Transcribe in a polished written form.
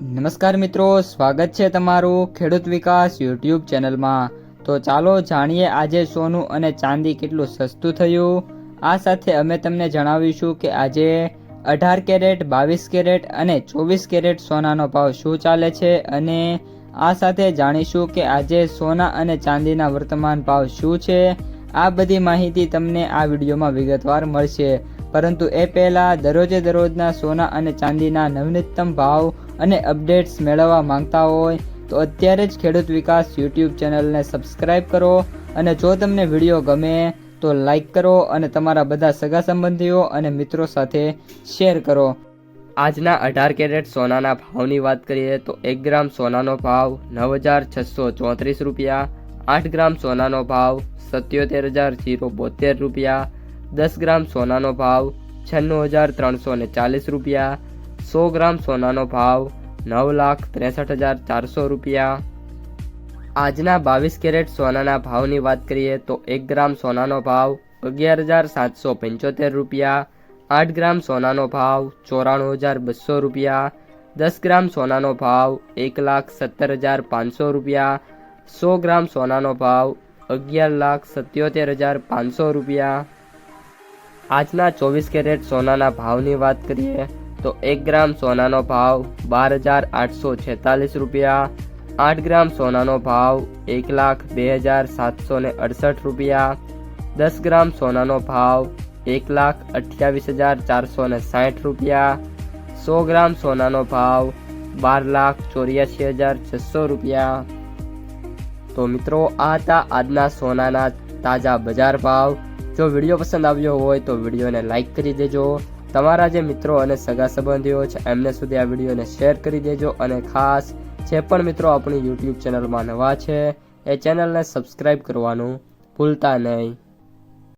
નમસ્કાર મિત્રો, સ્વાગત છે તમારું ખેડૂત વિકાસ યુટ્યુબ ચેનલમાં। તો ચાલો જાણીએ આજે સોનું અને ચાંદી કેટલું સસ્તું થયું। આ સાથે અમે તમને જણાવીશું કે આજે 18 કેરેટ, 22 કેરેટ અને 24 કેરેટ સોનાનો ભાવ શું ચાલે છે અને આ સાથે જાણીશું કે આજે સોના અને ચાંદીના વર્તમાન ભાવ શું છે। આ બધી માહિતી તમને આ વિડીયોમાં વિગતવાર મળશે, પરંતુ એ પહેલાં દરરોજના સોના અને ચાંદીના નવીનતમ ભાવ અને અપડેટ્સ મેળવવા માંગતા હોય તો અત્યારે જ ખેડૂત વિકાસ યુટ્યુબ ચેનલને સબસ્ક્રાઈબ કરો અને જો તમને વિડીયો ગમે તો લાઈક કરો અને તમારા બધા સગા સંબંધીઓ અને મિત્રો સાથે શેર કરો। આજના 18 કેરેટ સોનાના ભાવની વાત કરીએ તો 1 ગ્રામ સોનાનો ભાવ 9,634 રૂપિયા, 8 ગ્રામ સોનાનો ભાવ 77,072 રૂપિયા, 10 ગ્રામ સોનાનો ભાવ 96,340 રૂપિયા, 100 ગ્રામ સોનાનો ભાવ 9,63,400 રૂપિયા। આજના 22 કેરેટ સોનાના ભાવની વાત કરીએ તો 1 ગ્રામ સોનાનો ભાવ 11,775 રૂપિયા, 8 ગ્રામ સોનાનો ભાવ 94,200 રૂપિયા, 10 ગ્રામ સોનાનો ભાવ 1,70,500 રૂપિયા, 100 ગ્રામ સોનાનો ભાવ 11,77,500 રૂપિયા। આજના 24 કેરેટ સોનાના ભાવની વાત કરીએ તો 1 ગ્રામ સોનાનો ભાવ 12,846 રૂપિયા, 8 ગ્રામ સોનાનો ભાવ 1,02,768 રૂપિયા, 10 ગ્રામ સોનાનો ભાવ 1,28,460 રૂપિયા, 100 ગ્રામ સોનાનો ભાવ 12,84,600 રૂપિયા। તો મિત્રો, આ હતા આજના સોનાના તાજા બજાર ભાવ। જો વિડીયો પસંદ આવ્યો હોય તો વિડીયોને લાઈક કરી દેજો, તમારા જે મિત્રો અને સગા સંબંધીઓ છે એમને સુધી આ વિડીયોને શેર કરી દેજો અને ખાસ જે પણ મિત્રો આપણી યુટ્યુબ ચેનલમાં નવા છે એ ચેનલને સબસ્ક્રાઈબ કરવાનું ભૂલતા નહીં।